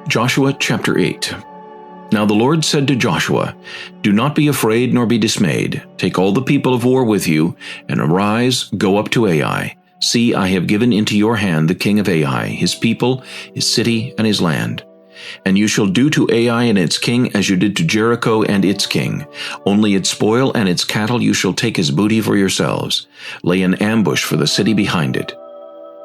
Joshua chapter 8. Now the Lord said to Joshua, Do not be afraid nor be dismayed. Take all the people of war with you, and arise, go up to Ai. See, I have given into your hand the king of Ai, his people, his city, and his land. And you shall do to Ai and its king as you did to Jericho and its king. Only its spoil and its cattle you shall take as booty for yourselves. Lay an ambush for the city behind it.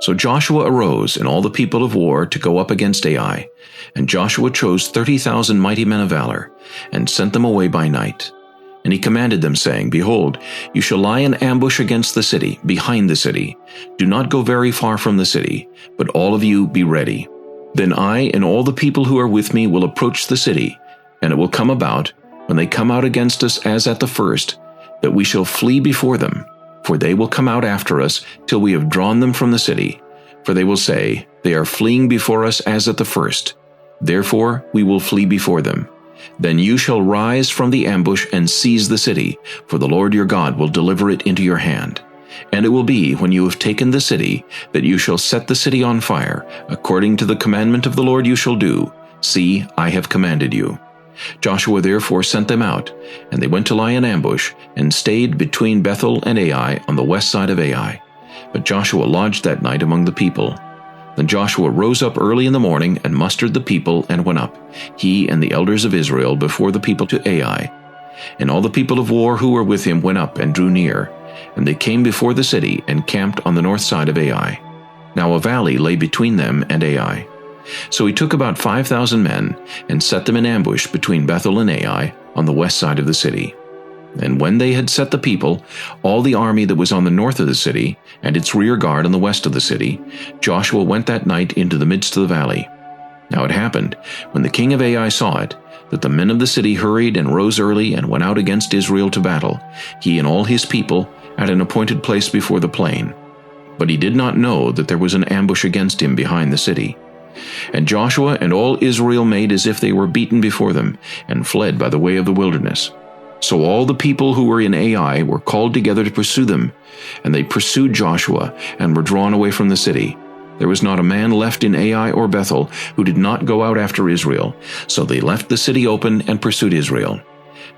So Joshua arose and all the people of war to go up against Ai. And Joshua chose 30,000 mighty men of valor, and sent them away by night. And he commanded them, saying, Behold, you shall lie in ambush against the city, behind the city. Do not go very far from the city, but all of you be ready. Then I and all the people who are with me will approach the city, and it will come about, when they come out against us as at the first, that we shall flee before them. For they will come out after us till we have drawn them from the city. For they will say, They are fleeing before us as at the first. Therefore we will flee before them. Then you shall rise from the ambush and seize the city, for the Lord your God will deliver it into your hand. And it will be, when you have taken the city, that you shall set the city on fire. According to the commandment of the Lord you shall do. See, I have commanded you. Joshua therefore sent them out, and they went to lie in ambush, and stayed between Bethel and Ai on the west side of Ai. But Joshua lodged that night among the people. Then Joshua rose up early in the morning, and mustered the people, and went up, he and the elders of Israel, before the people to Ai. And all the people of war who were with him went up and drew near, and they came before the city, and camped on the north side of Ai. Now a valley lay between them and Ai. So he took about 5,000 men, and set them in ambush between Bethel and Ai, on the west side of the city. And when they had set the people, all the army that was on the north of the city, and its rear guard on the west of the city, Joshua went that night into the midst of the valley. Now it happened, when the king of Ai saw it, that the men of the city hurried and rose early and went out against Israel to battle, he and all his people, at an appointed place before the plain. But he did not know that there was an ambush against him behind the city. And Joshua and all Israel made as if they were beaten before them, and fled by the way of the wilderness. So all the people who were in Ai were called together to pursue them, and they pursued Joshua, and were drawn away from the city. There was not a man left in Ai or Bethel who did not go out after Israel, so they left the city open and pursued Israel.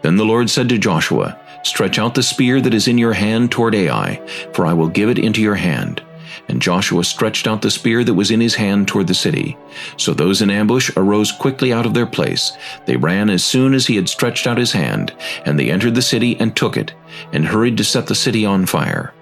Then the Lord said to Joshua, Stretch out the spear that is in your hand toward Ai, for I will give it into your hand. And Joshua stretched out the spear that was in his hand toward the city. So those in ambush arose quickly out of their place. They ran as soon as he had stretched out his hand, and they entered the city and took it, and hurried to set the city on fire.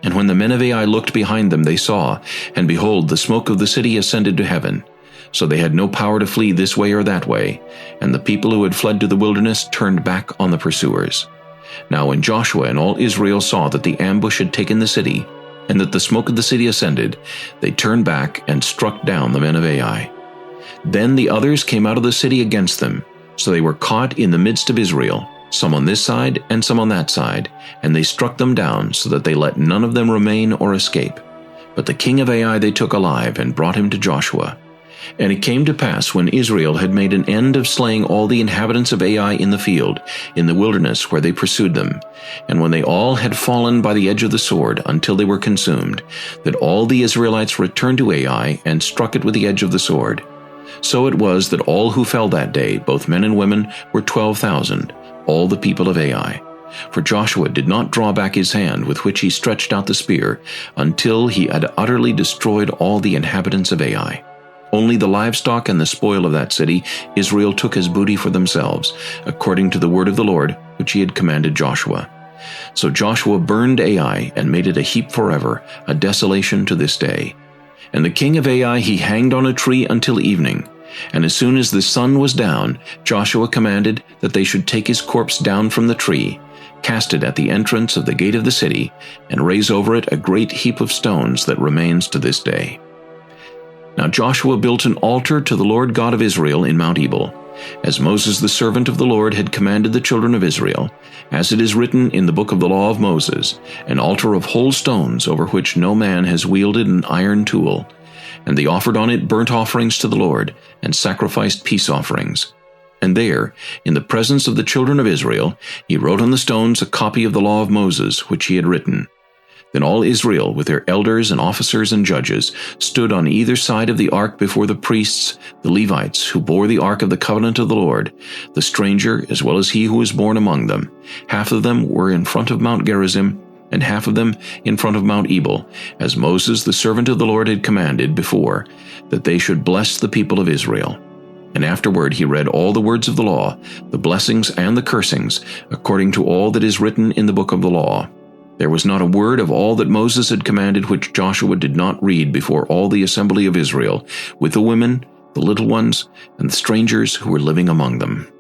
And when the men of Ai looked behind them, they saw, and behold, the smoke of the city ascended to heaven. So they had no power to flee this way or that way, and the people who had fled to the wilderness turned back on the pursuers. Now when Joshua and all Israel saw that the ambush had taken the city, and that the smoke of the city ascended, they turned back and struck down the men of Ai. Then the others came out of the city against them, so they were caught in the midst of Israel, some on this side and some on that side, and they struck them down, so that they let none of them remain or escape. But the king of Ai they took alive, and brought him to Joshua. And it came to pass, when Israel had made an end of slaying all the inhabitants of Ai in the field, in the wilderness where they pursued them, and when they all had fallen by the edge of the sword until they were consumed, that all the Israelites returned to Ai, and struck it with the edge of the sword. So it was that all who fell that day, both men and women, were 12,000, all the people of Ai. For Joshua did not draw back his hand with which he stretched out the spear, until he had utterly destroyed all the inhabitants of Ai. Only the livestock and the spoil of that city Israel took as booty for themselves, according to the word of the Lord, which he had commanded Joshua. So Joshua burned Ai, and made it a heap forever, a desolation to this day. And the king of Ai he hanged on a tree until evening. And as soon as the sun was down, Joshua commanded that they should take his corpse down from the tree, cast it at the entrance of the gate of the city, and raise over it a great heap of stones that remains to this day. Now Joshua built an altar to the Lord God of Israel in Mount Ebal, as Moses the servant of the Lord had commanded the children of Israel, as it is written in the book of the law of Moses, an altar of whole stones over which no man has wielded an iron tool. And they offered on it burnt offerings to the Lord, and sacrificed peace offerings. And there, in the presence of the children of Israel, he wrote on the stones a copy of the law of Moses, which he had written. Then all Israel, with their elders and officers and judges, stood on either side of the ark before the priests, the Levites, who bore the ark of the covenant of the Lord, the stranger as well as he who was born among them. Half of them were in front of Mount Gerizim, and half of them in front of Mount Ebal, as Moses the servant of the Lord had commanded before, that they should bless the people of Israel. And afterward he read all the words of the law, the blessings and the cursings, according to all that is written in the book of the law. There was not a word of all that Moses had commanded which Joshua did not read before all the assembly of Israel, with the women, the little ones, and the strangers who were living among them.